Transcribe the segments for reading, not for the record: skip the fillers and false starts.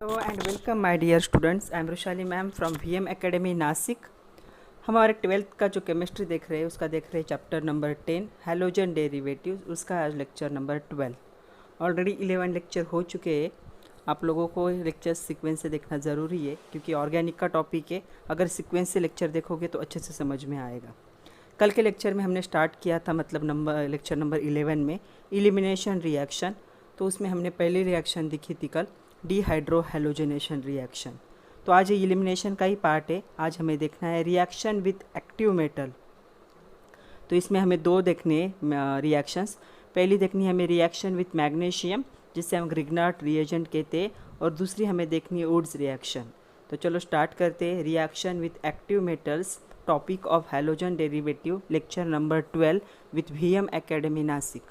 Hello and welcome my dear students. I am Rushali ma'am from VM academy Nashik. हमारे 12th का जो chemistry देख रहे हैं उसका देख रहे हैं चैप्टर नंबर 10 हैलोजन डेरिवेटिव्स। उसका आज लेक्चर नंबर 12। ऑलरेडी 11 लेक्चर हो चुके हैं। आप लोगों को लेक्चर सीक्वेंस से देखना ज़रूरी है क्योंकि ऑर्गेनिक का टॉपिक है। अगर सीक्वेंस से लेक्चर देखोगे तो अच्छे से समझ में आएगा। कल के लेक्चर में हमने स्टार्ट किया था मतलब लेक्चर नंबर 11 में इलिमिनेशन रिएक्शन। तो उसमें हमने पहली रिएक्शन दिखी थी कल, डिहाइड्रोहेलोजनेशन रिएक्शन। तो आज ये इलिमिनेशन का ही पार्ट है। आज हमें देखना है रिएक्शन विथ एक्टिव मेटल। तो इसमें हमें दो देखने रिएक्शंस। पहली देखनी है हमें रिएक्शन विथ मैग्नीशियम, जिससे हम ग्रिग्नार्ड रिएजेंट कहते हैं, और दूसरी हमें देखनी है वुड्स रिएक्शन। तो चलो स्टार्ट करते हैं। Reaction with active metals, topic of halogen derivative, lecture number 12 with VM academy Nashik.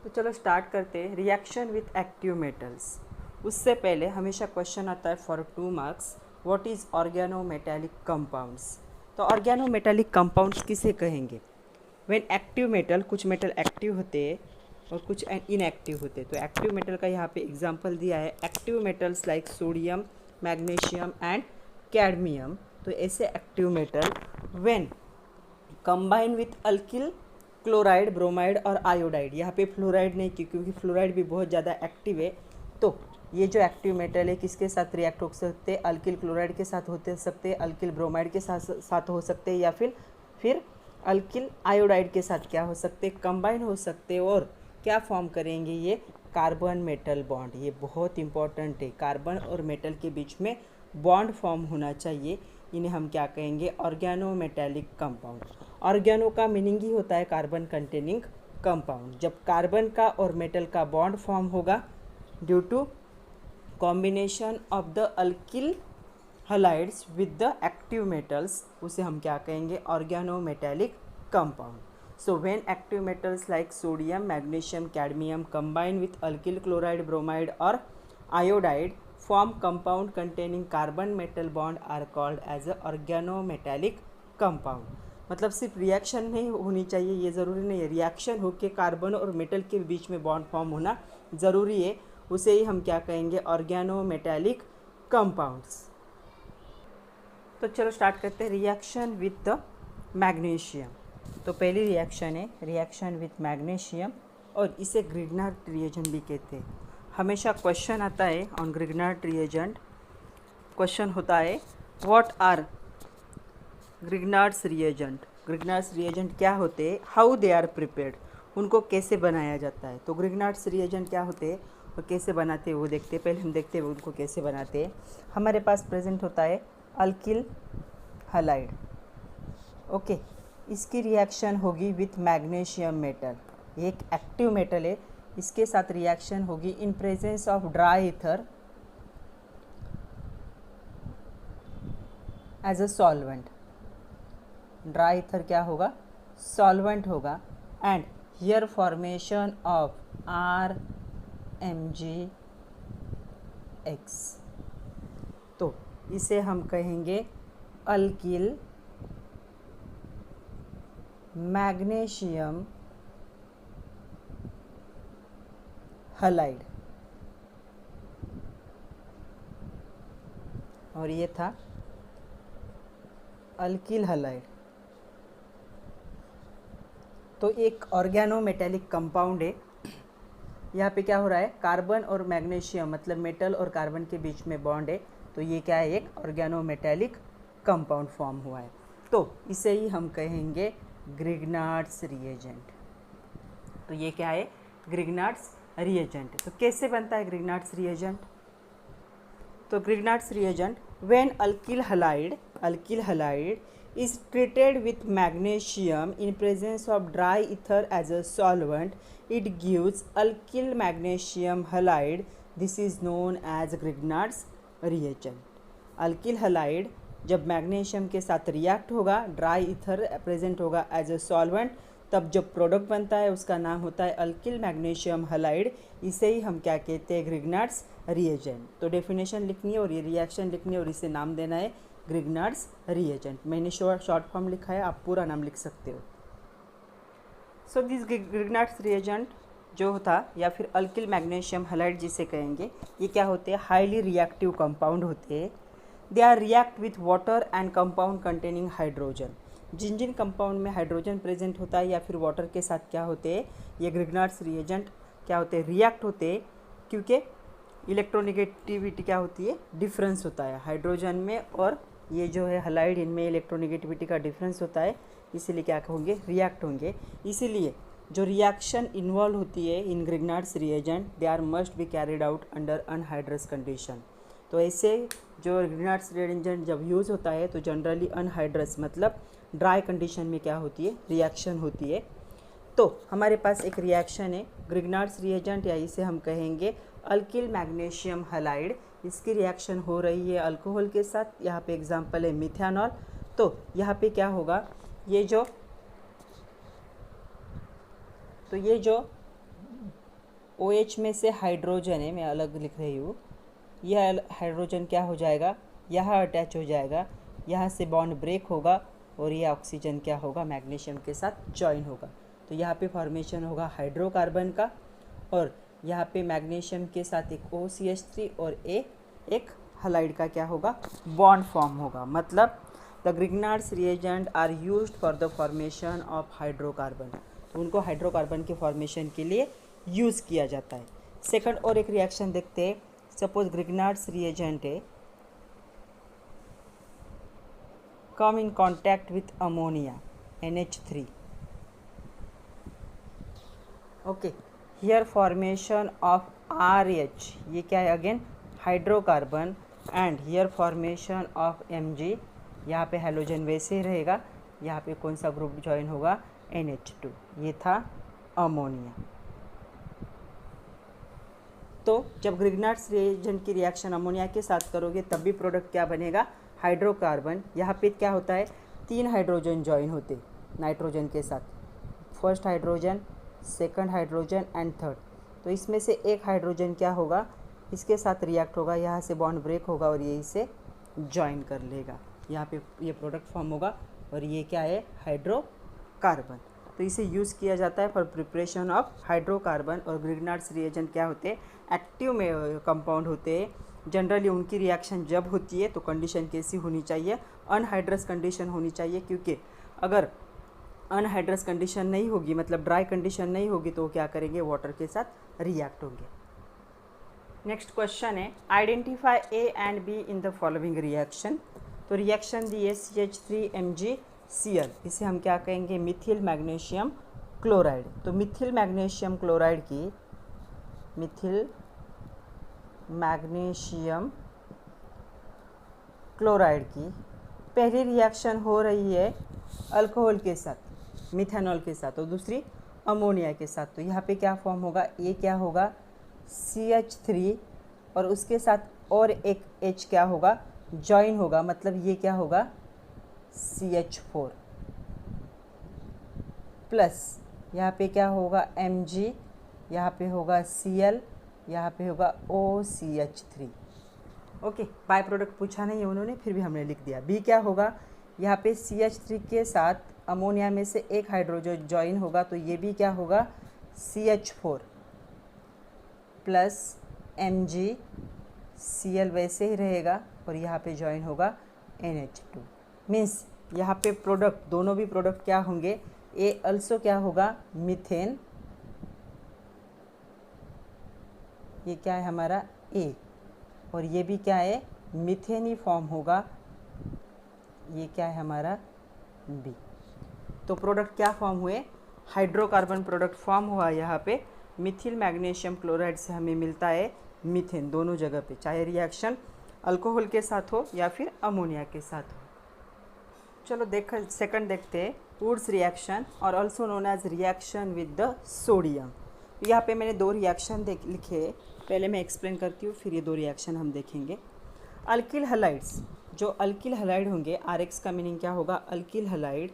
तो चलो स्टार्ट करते हैं रिएक्शन विथ एक्टिव मेटल्स। उससे पहले हमेशा क्वेश्चन आता है for 2 marks, what is organometallic compounds. तो ऑर्गेनोमेटेलिक कंपाउंड्स किसे कहेंगे? व्हेन एक्टिव मेटल, कुछ मेटल एक्टिव होते हैं और कुछ इनएक्टिव होते हैं। तो एक्टिव मेटल का यहाँ पे एग्जांपल दिया है, active metals like sodium, magnesium and cadmium. तो ऐसे active metal when combine with alkyl, chloride, bromide और आयोडाइड। यहाँ पे फ्लोराइड नहीं क्योंकि फ्लोराइड भी बहुत ज़्यादा एक्टिव है। तो ये जो एक्टिव मेटल है किसके साथ रिएक्ट हो सकते हैं? अल्किल क्लोराइड के साथ होते सकते हैं, अल्किल ब्रोमाइड के साथ हो सकते हैं, या फिर अल्किल आयोडाइड के साथ क्या हो सकते हैं? कंबाइन हो सकते हैं। और क्या फॉर्म करेंगे? ये कार्बन मेटल बॉन्ड। ये बहुत इंपॉर्टेंट है। कार्बन और मेटल के बीच में बॉन्ड फॉर्म होना चाहिए। इन्हें हम क्या कहेंगे? Organometallic compound. ऑर्गेनो का मीनिंग ही होता है कार्बन कंटेनिंग कंपाउंड। जब कार्बन का और मेटल का बॉन्ड फॉर्म होगा due to combination of the alkyl halides with the active metals, उसे हम क्या कहेंगे? Organometallic compound. So when active metals like sodium, magnesium, cadmium combine with alkyl chloride, bromide or iodide form compound containing carbon metal bond are called as a organometallic compound. मतलब सिर्फ reaction नहीं होनी चाहिए, ये ज़रूरी नहीं है। रिएक्शन होके कार्बन और मेटल के बीच में बॉन्ड फॉर्म होना ज़रूरी है। उसे ही हम क्या कहेंगे? Organometallic compounds. तो चलो स्टार्ट करते हैं रिएक्शन विथ द मैग्नीशियम। तो पहली रिएक्शन है रिएक्शन विथ मैग्नीशियम, और इसे ग्रिग्नार्ड रिएजेंट भी कहते हैं। हमेशा क्वेश्चन आता है ऑन ग्रिग्नार्ड रिएजेंट। क्वेश्चन होता है what are Grignard's reagent. Grignard's reagent क्या होते हैं? हाउ दे आर प्रिपेयर्ड, उनको कैसे बनाया जाता है। तो ग्रिग्नार्ड्स रिएजेंट क्या होते हैं और कैसे बनाते हैं वो देखते हैं। पहले हम देखते हैं उनको कैसे बनाते हैं। हमारे पास प्रेजेंट होता है अल्किल हलाइड। ओके, इसकी रिएक्शन होगी विथ मैग्नीशियम मेटल। ये एक एक्टिव मेटल है, इसके साथ रिएक्शन होगी in presence of dry ether as a solvent. Dry ether क्या होगा? सॉल्वेंट होगा। And here formation of RMgX। तो इसे हम कहेंगे अल्किल मैग्नीशियम हलाइड। और ये था अल्किल हलाइड। तो एक ऑर्गेनोमेटेलिक कंपाउंड है। यहाँ पे क्या हो रहा है? कार्बन और मैग्नीशियम मतलब मेटल और कार्बन के बीच में बॉन्ड है। तो ये क्या है? एक ऑर्गेनोमेटेलिक कंपाउंड फॉर्म हुआ है। तो इसे ही हम कहेंगे ग्रिग्नार्ड्स रिएजेंट। तो ये क्या है? Grignard's reagent. तो कैसे बनता है ग्रिग्नार्ड्स रिएजेंट? तो Grignard's reagent when alkyl halide is treated with magnesium in presence of dry ether as a solvent, it gives alkyl magnesium halide. This is known as Grignard's reagent. Alkyl halide जब magnesium के साथ react होगा, dry ether present होगा as a solvent, तब जब product बनता है उसका नाम होता है अल्किल मैग्नीशियम हलाइड। इसे ही हम क्या कहते हैं? Grignard's reagent. तो डेफिनेशन लिखनी है और ये रिएक्शन लिखनी है और इसे नाम देना है ग्रिग्नार्ड्स रिएजेंट। मैंने शॉर्ट फॉर्म लिखा है, आप पूरा नाम लिख सकते हो। So this Grignard's reagent जो होता या फिर अल्किल मैग्नीशियम हैलाइड जिसे कहेंगे, ये क्या होते हैं, हाईली रिएक्टिव कंपाउंड होते हैं। They are react with water and compound containing hydrogen. जिन जिन कंपाउंड में हाइड्रोजन प्रेजेंट होता है या फिर वाटर के साथ क्या होते हैं, ये ग्रिग्नार्ड्स रिएजेंट क्या होते हैं, रिएक्ट होते हैं, क्योंकि इलेक्ट्रोनेगेटिविटी क्या होती है, डिफरेंस होता है हाइड्रोजन में और ये जो है हैलाइड, इनमें इलेक्ट्रोनेगेटिविटी का डिफरेंस होता है, इसीलिए क्या होंगे, रिएक्ट होंगे। इसीलिए जो रिएक्शन इन्वॉल्व होती है in Grignard's reagent, they are must be carried out under anhydrous condition. तो ऐसे जो ग्रिग्नार्ड्स रिएजेंट जब यूज़ होता है तो जनरली अनहाइड्रस मतलब ड्राई कंडीशन में क्या होती है, रिएक्शन होती है। तो हमारे पास एक रिएक्शन है ग्रिग्नार्ड्स रिएजेंट, या इसे हम कहेंगे अल्किल मैग्नीशियम हैलाइड। इसकी रिएक्शन हो रही है अल्कोहल के साथ, यहाँ पे एग्जांपल है मिथेनॉल। तो यहाँ पे क्या होगा, ये जो OH में से हाइड्रोजन है, मैं अलग लिख रही हूँ, यह हाइड्रोजन क्या हो जाएगा, यहाँ अटैच हो जाएगा, यहाँ से बॉन्ड ब्रेक होगा और ये ऑक्सीजन क्या होगा, मैग्नीशियम के साथ जॉइन होगा। तो यहाँ पे फॉर्मेशन होगा हाइड्रोकार्बन का और यहाँ पे मैग्नीशियम के साथ एक OCH3 और एक हैलाइड का क्या होगा, बॉन्ड फॉर्म होगा। मतलब the Grignard's reagent are used for the formation of hydrocarbon. तो उनको हाइड्रोकार्बन के फॉर्मेशन के लिए यूज़ किया जाता है। सेकंड और एक रिएक्शन देखते हैं। सपोज ग्रिग्नार्ड्स रिएजेंट है, come in contact with ammonia NH3. Okay, here formation of RH, ये क्या है again, hydrocarbon, and here formation of Mg, यहाँ पे हैलोजन वैसे ही रहेगा, यहाँ पे कौन सा ग्रुप ज्वाइन होगा, NH2, ये था अमोनिया। तो जब ग्रिग्नार्ड्स रिएजेंट की रिएक्शन अमोनिया के साथ करोगे तब भी प्रोडक्ट क्या बनेगा, हाइड्रोकार्बन। यहाँ पे क्या होता है, 3 हाइड्रोजन जॉइन होते नाइट्रोजन के साथ, first hydrogen, second hydrogen and third. तो इसमें से एक हाइड्रोजन क्या होगा, इसके साथ रिएक्ट होगा, यहाँ से बॉन्ड ब्रेक होगा और ये इसे जॉइन कर लेगा, यहाँ पे ये प्रोडक्ट फॉर्म होगा और ये क्या है, हाइड्रोकार्बन। तो इसे यूज़ किया जाता है फॉर प्रिपरेशन ऑफ हाइड्रोकार्बन। और ग्रिग्नार्ड्स रिएजेंट क्या होते हैं, एक्टिव में कंपाउंड होते हैं। जनरली उनकी रिएक्शन जब होती है तो कंडीशन कैसी होनी चाहिए, अनहाइड्रस कंडीशन होनी चाहिए, क्योंकि अगर अनहाइड्रस कंडीशन नहीं होगी, मतलब ड्राई कंडीशन नहीं होगी, तो क्या करेंगे, वाटर के साथ रिएक्ट होंगे। नेक्स्ट क्वेश्चन है, identify A and B in the following reaction. तो रिएक्शन दी है CH3MgCl, इसे हम क्या कहेंगे, मिथिल मैग्नीशियम क्लोराइड। तो मिथिल मैग्नीशियम क्लोराइड की पहली रिएक्शन हो रही है अल्कोहल के साथ, मिथेनॉल के साथ, और दूसरी अमोनिया के साथ। तो यहाँ पे क्या फॉर्म होगा, ये क्या होगा, CH3 और उसके साथ और एक H क्या होगा, जॉइन होगा, मतलब ये क्या होगा, CH4 प्लस यहाँ पे क्या होगा, Mg, यहाँ पे होगा Cl, यहाँ पे होगा OCH3। ओके, बाय प्रोडक्ट पूछा नहीं है उन्होंने, फिर भी हमने लिख दिया। बी क्या होगा, यहाँ पे CH3 के साथ अमोनिया में से एक हाइड्रोजन जॉइन होगा, तो ये भी क्या होगा, CH4 प्लस Mg, Cl वैसे ही रहेगा और यहाँ पे जॉइन होगा NH2। मीन्स यहाँ पे प्रोडक्ट, दोनों भी प्रोडक्ट क्या होंगे, ए अल्सो क्या होगा, मीथेन, ये क्या है हमारा A, और ये भी क्या है, मीथेन ही फॉर्म होगा, ये क्या है हमारा B। तो प्रोडक्ट क्या फॉर्म हुए, हाइड्रोकार्बन प्रोडक्ट फॉर्म हुआ यहाँ पे। मिथिल मैग्नीशियम क्लोराइड से हमें मिलता है मीथेन, दोनों जगह पे, चाहे रिएक्शन अल्कोहल के साथ हो या फिर अमोनिया के साथ हो। चलो सेकंड देखते हैं, वुड्स रिएक्शन और also known as reaction with the sodium. यहाँ पे मैंने 2 रिएक्शन लिखे, पहले मैं एक्सप्लेन करती हूँ, फिर ये 2 रिएक्शन हम देखेंगे। अल्किल हैलाइड्स, जो अल्किल हैलाइड होंगे, RX का मीनिंग क्या होगा, alkyl halide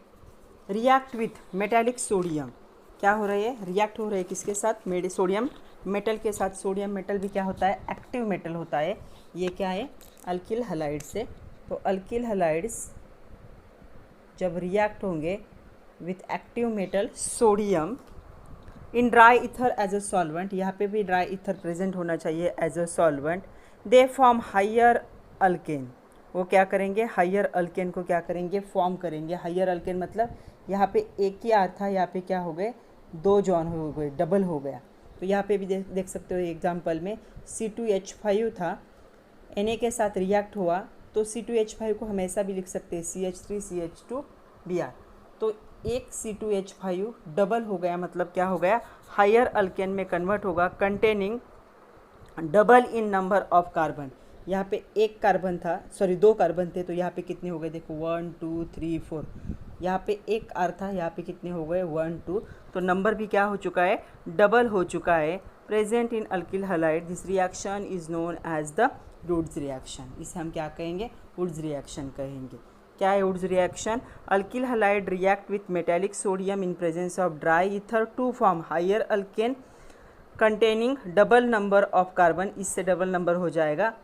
react with metallic sodium. क्या हो रही है, रिएक्ट हो रहे हैं किसके साथ, सोडियम मेटल के साथ। सोडियम मेटल भी क्या होता है, एक्टिव मेटल होता है। ये क्या है, अल्किल हैलाइड से। तो अल्किल हैलाइड्स जब रिएक्ट होंगे with active metal sodium, in dry ether as a solvent, यहाँ पे भी ड्राई इथर प्रेजेंट होना चाहिए as a solvent. They form higher alkane, वो क्या करेंगे, हायर अल्केन को क्या करेंगे, फॉर्म करेंगे। हायर अल्केन मतलब यहाँ पे एक ही आर था, यहाँ पे क्या हो गए, दो जॉन हो गए, डबल हो गया। तो यहाँ पे भी देख सकते हो एग्जाम्पल में C2H5 था, Na के साथ रिएक्ट हुआ तो C2H5 को हम ऐसा भी लिख सकते हैं CH3CH2Br। तो एक C2H5 डबल हो गया, मतलब क्या हो गया, हायर अल्केन में कन्वर्ट होगा, containing double in number of carbon. यहाँ पे एक कार्बन था, सॉरी दो कार्बन थे, तो यहाँ पे कितने हो गए, देखो 1 2 3 4। यहाँ पे एक आर था, यहाँ पे कितने हो गए, 1 2। तो नंबर भी क्या हो चुका है, डबल हो चुका है। Present in alkyl halide, this reaction is known as the Wurtz reaction. इसे हम क्या कहेंगे, वुड्स रिएक्शन कहेंगे। क्या है Wurtz reaction, alkyl halide react with metallic sodium in presence of dry ether to form higher alkane containing double number of carbon, इससे double number हो जाएगा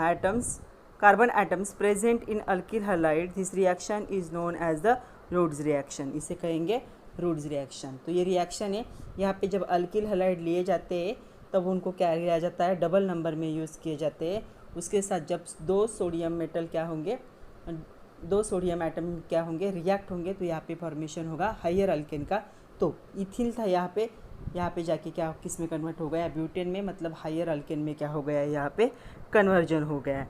atoms, carbon atoms present in alkyl halide. This reaction is known as the Wurtz reaction, इसे कहेंगे Wurtz reaction. तो ये reaction है, यहाँ पे जब अल्किल हैलाइड लिए जाते हैं तब उनको क्या लिया जाता है, डबल नंबर में यूज़ किए जाते हैं। उसके साथ जब दो सोडियम मेटल क्या होंगे, दो सोडियम एटम क्या होंगे, रिएक्ट होंगे, तो यहाँ पे फॉर्मेशन होगा हायर अल्केन का। तो इथिल था यहाँ पे जाके क्या किस में कन्वर्ट हो गया, ब्यूटेन में, मतलब हायर अल्केन में क्या हो गया है, यहाँ पे कन्वर्जन हो गया है।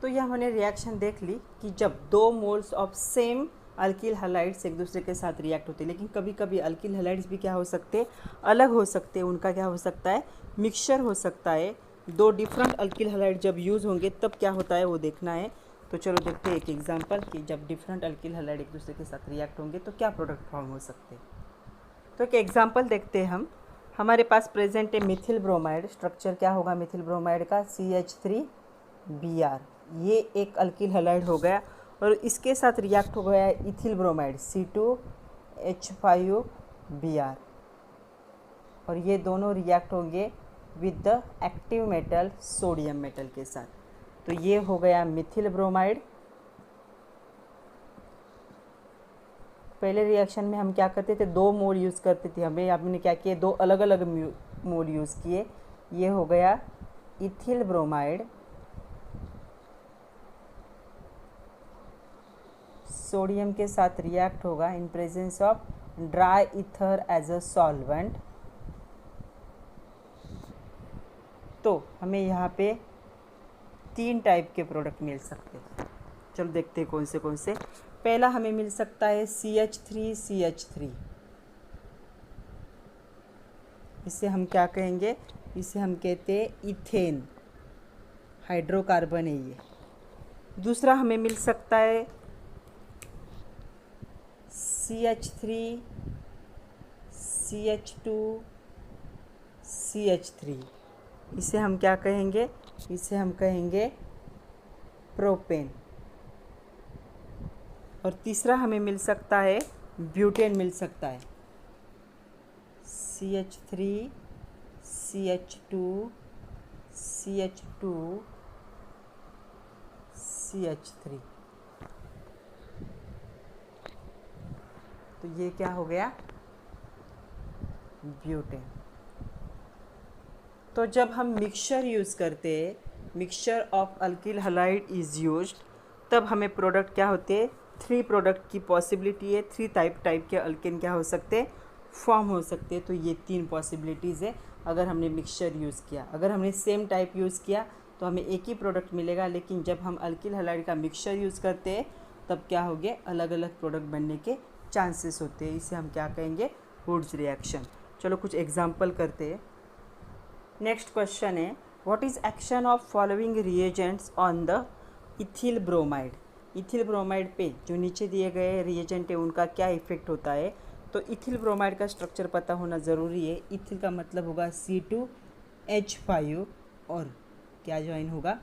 तो यह हमने रिएक्शन देख ली कि जब दो moles of same alkyl halides एक दूसरे के साथ रिएक्ट होते हैं, लेकिन कभी कभी अल्किल हैलाइड्स भी क्या हो सकते हैं, अलग हो सकते हैं, उनका क्या हो सकता है, मिक्सचर हो सकता है। दो डिफरेंट अल्किल हैलाइड जब यूज़ होंगे तब क्या होता है वो देखना है। तो चलो देखते हैं एक एग्जांपल कि जब डिफरेंट अल्किल हैलाइड एक दूसरे के साथ रिएक्ट होंगे तो क्या प्रोडक्ट फॉर्म हो सकते हैं। तो एक एग्जांपल देखते हैं हम, हमारे पास प्रेजेंट है मिथिल ब्रोमाइड। स्ट्रक्चर क्या होगा मिथिल ब्रोमाइड का, CH3Br। ये एक अल्किल हैलाइड हो गया और इसके साथ रिएक्ट हो गया है इथिल ब्रोमाइड C2H5Br, और ये दोनों रिएक्ट होंगे with the active metal sodium metal के साथ। तो ये हो गया मिथिल ब्रोमाइड। पहले रिएक्शन में हम क्या करते थे, दो मोल यूज़ करते थे, हमने क्या किए, दो अलग अलग मोल यूज़ किए। ये हो गया इथिल ब्रोमाइड, सोडियम के साथ रिएक्ट होगा in presence of dry ether as a solvent. तो हमें यहाँ पे तीन टाइप के प्रोडक्ट मिल सकते हैं। चलो देखते हैं कौन से। पहला हमें मिल सकता है CH3CH3। इसे हम क्या कहेंगे, इसे हम कहते हैं इथेन, हाइड्रोकार्बन है ये। दूसरा हमें मिल सकता है CH3CH2CH3। इसे हम क्या कहेंगे, इसे हम कहेंगे प्रोपेन। और तीसरा हमें मिल सकता है ब्यूटेन मिल सकता है, CH3CH2CH2CH3। तो ये क्या हो गया, ब्यूटेन। तो जब हम मिक्सचर यूज़ करते हैं, mixture of alkyl halide is used, तब हमें प्रोडक्ट क्या होते हैं, थ्री प्रोडक्ट की पॉसिबिलिटी है, थ्री टाइप के अल्केन क्या हो सकते हैं, फॉर्म हो सकते हैं। तो ये तीन पॉसिबिलिटीज़ है अगर हमने मिक्सचर यूज़ किया। अगर हमने सेम टाइप यूज़ किया तो हमें एक ही प्रोडक्ट मिलेगा, लेकिन जब हम अल्किल हैलाइड का मिक्सचर यूज़ करते हैं तब क्या हो गया, अलग अलग प्रोडक्ट बनने के चांसेस होते हैं। इसे हम क्या कहेंगे, वुड्स रिएक्शन। चलो कुछ एग्जाम्पल करते हैं। नेक्स्ट क्वेश्चन है, what is action of following reagents on the ethyl bromide. Ethyl bromide पे जो नीचे दिए गए रिएजेंट है उनका क्या इफेक्ट होता है। तो इथिल ब्रोमाइड का स्ट्रक्चर पता होना ज़रूरी है। इथिल का मतलब होगा C2H5 और क्या ज्वाइन होगा,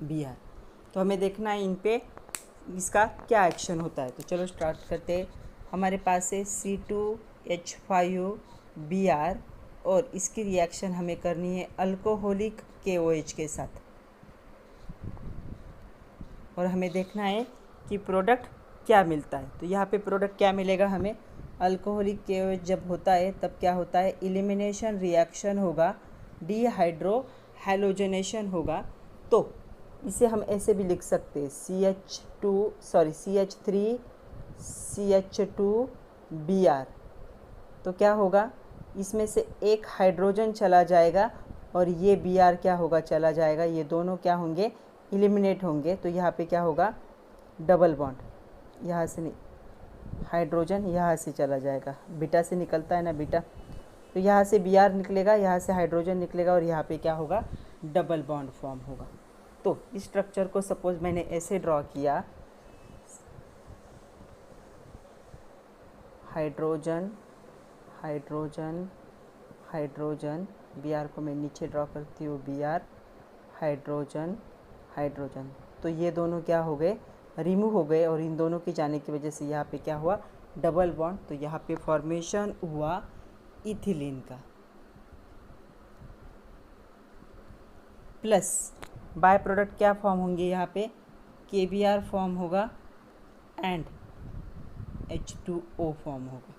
Br। तो हमें देखना है इन पे इसका क्या एक्शन होता है। तो चलो स्टार्ट करते हैं। हमारे पास है C2H5Br और इसकी रिएक्शन हमें करनी है अल्कोहलिक KOH के साथ, और हमें देखना है कि प्रोडक्ट क्या मिलता है। तो यहाँ पे प्रोडक्ट क्या मिलेगा हमें, अल्कोहलिक KOH जब होता है तब क्या होता है, एलिमिनेशन रिएक्शन होगा, डिहाइड्रो हैलोजनेशन होगा। तो इसे हम ऐसे भी लिख सकते हैं CH2Br। तो क्या होगा, इसमें से एक हाइड्रोजन चला जाएगा और ये Br क्या होगा, चला जाएगा, ये दोनों क्या होंगे, एलिमिनेट होंगे। तो यहाँ पे क्या होगा, डबल बॉन्ड, यहाँ से नहीं, हाइड्रोजन यहाँ से चला जाएगा, बीटा से निकलता है ना बीटा, तो यहाँ से Br निकलेगा, यहाँ से हाइड्रोजन निकलेगा और यहाँ पे क्या होगा, डबल बॉन्ड फॉर्म होगा। तो इस स्ट्रक्चर को सपोज मैंने ऐसे ड्रॉ किया, हाइड्रोजन हाइड्रोजन हाइड्रोजन, Br को मैं नीचे ड्रॉ करती हूँ, Br हाइड्रोजन हाइड्रोजन, तो ये दोनों क्या हो गए, रिमूव हो गए, और इन दोनों के जाने की वजह से यहाँ पे क्या हुआ, डबल बॉन्ड। तो यहाँ पे फॉर्मेशन हुआ इथिलीन का। प्लस बाय प्रोडक्ट क्या फॉर्म होंगे, यहाँ पे KBr फॉर्म होगा एंड H2O फॉर्म होगा।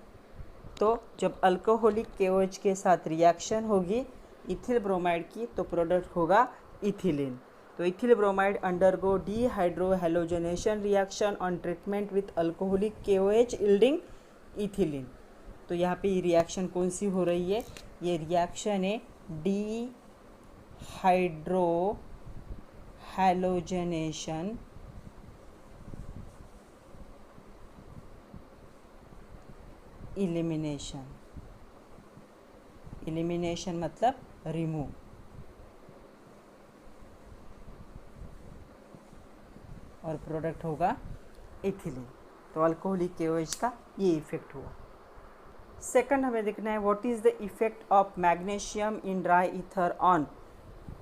तो जब अल्कोहलिक KOH के साथ रिएक्शन होगी इथिल ब्रोमाइड की, तो प्रोडक्ट होगा इथिलीन। तो ethyl bromide undergo dehydro halogenation reaction on treatment with alcoholic KOH yielding ethylene. तो यहाँ पे ये रिएक्शन कौन सी हो रही है, ये रिएक्शन है डिहाइड्रो हैलोजनेशन एलिमिनेशन। एलिमिनेशन मतलब रिमूव, और प्रोडक्ट होगा इथिलीन। तो अल्कोहलिक KOH का ये इफेक्ट हुआ। सेकंड हमें देखना है what is the effect of magnesium in dry ether on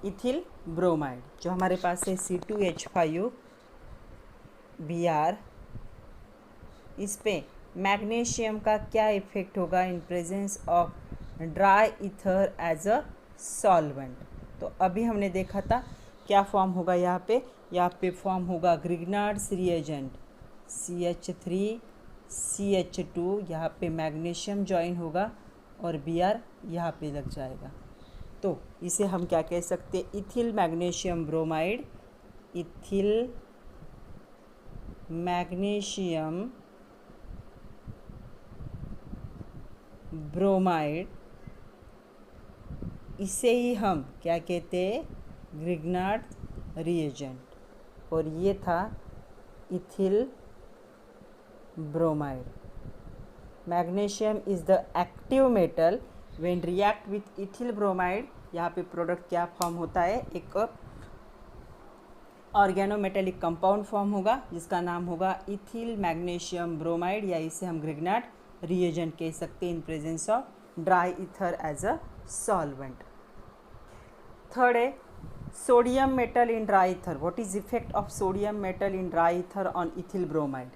ethyl bromide. जो हमारे पास है C2H5Br, इस पे मैग्नीशियम का क्या इफेक्ट होगा in presence of dry ether as a solvent. तो अभी हमने देखा था क्या फॉर्म होगा, यहाँ पे फॉर्म होगा ग्रिग्नार्ड्स रिएजेंट CH3CH2, यहाँ पे मैग्नीशियम ज्वाइन होगा और Br यहाँ पे लग जाएगा। तो इसे हम क्या कह सकते हैं, ethyl magnesium bromide, ethyl magnesium bromide, इसे ही हम क्या कहते हैं, ग्रिग्नार्ड रिएजेंट, और ये था ethyl bromide. Magnesium is the active metal when react with ethyl bromide. यहाँ पे प्रोडक्ट क्या फॉर्म होता है, एक ऑर्गेनोमेटेलिक कंपाउंड फॉर्म होगा जिसका नाम होगा इथिल मैग्नीशियम ब्रोमाइड, या इसे हम ग्रिग्नार्ड रिएजेंट कह सकते हैं in presence of dry ether as a solvent. Third है sodium metal in dry ether. What is effect of sodium metal in dry ether on ethyl bromide.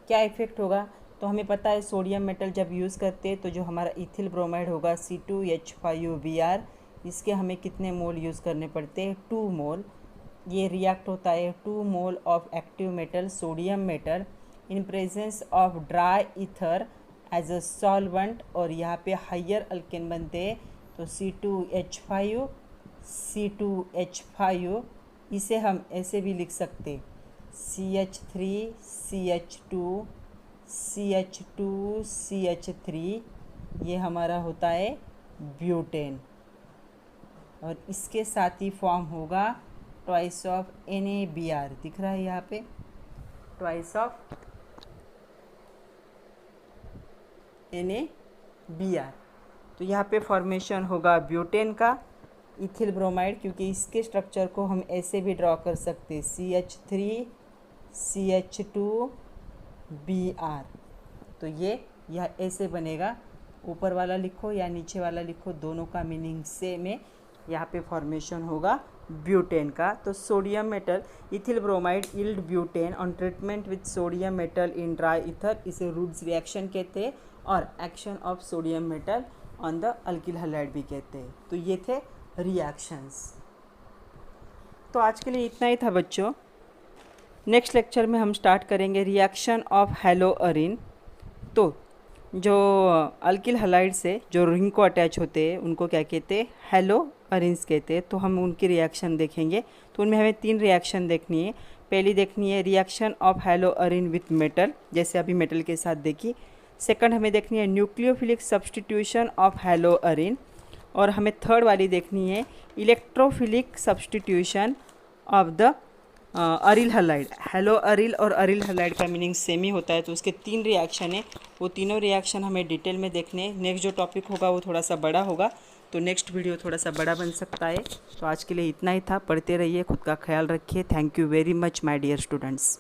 क्या effect होगा, तो हमें पता है सोडियम मेटल जब यूज़ करते हैं तो जो हमारा इथिल ब्रोमाइड होगा C2H5Br, इसके हमें कितने मोल यूज़ करने पड़ते हैं, 2 मोल। ये रिएक्ट होता है 2 mole of active metal sodium metal in presence of dry ether as a solvent, और यहाँ पे हायर अल्केन बनते हैं। तो C2H5, इसे हम ऐसे भी लिख सकते CH3CH2CH2CH3, ये हमारा होता है ब्यूटेन, और इसके साथ ही फॉर्म होगा ट्वाइस ऑफ NaBr, दिख रहा है यहाँ पे, ट्वाइस ऑफ NaBr। तो यहाँ पे फॉर्मेशन होगा ब्यूटेन का इथिल ब्रोमाइड, क्योंकि इसके स्ट्रक्चर को हम ऐसे भी ड्रॉ कर सकते हैं CH3CH2Br। तो ये यह ऐसे बनेगा, ऊपर वाला लिखो या नीचे वाला लिखो, दोनों का मीनिंग सेम है। यहाँ पे फॉर्मेशन होगा ब्यूटेन का। तो sodium metal ethyl bromide yield butane on treatment with sodium metal in dry ether, इसे रूड्स रिएक्शन कहते हैं, और action of sodium metal on the alkyl halide भी कहते हैं। तो ये थे रिएक्शंस। तो आज के लिए इतना ही था बच्चों। नेक्स्ट लेक्चर में हम स्टार्ट करेंगे रिएक्शन ऑफ हैलोअरिन। तो जो अल्किल हलाइड से जो रिंग को अटैच होते हैं उनको क्या कहते हैं, हेलो अरिन्स कहते हैं। तो हम उनकी रिएक्शन देखेंगे। तो उनमें हमें 3 रिएक्शन देखनी है। पहली देखनी है reaction of hello अरिन with metal, जैसे अभी मेटल के साथ देखी। सेकंड हमें देखनी है nucleophilic substitution of haloarene. और हमें थर्ड वाली देखनी है electrophilic substitution of the aryl halide. Halo aryl और अरिल हलाइड का मीनिंग सेम ही होता है। तो उसके 3 रिएक्शन है, वो तीनों रिएक्शन हमें डिटेल में देखने हैं। नेक्स्ट जो टॉपिक होगा वो थोड़ा सा बड़ा होगा, तो नेक्स्ट वीडियो थोड़ा सा बड़ा बन सकता है। तो आज के लिए इतना ही था। पढ़ते रहिए, खुद का ख्याल रखिए। Thank you very much my dear students.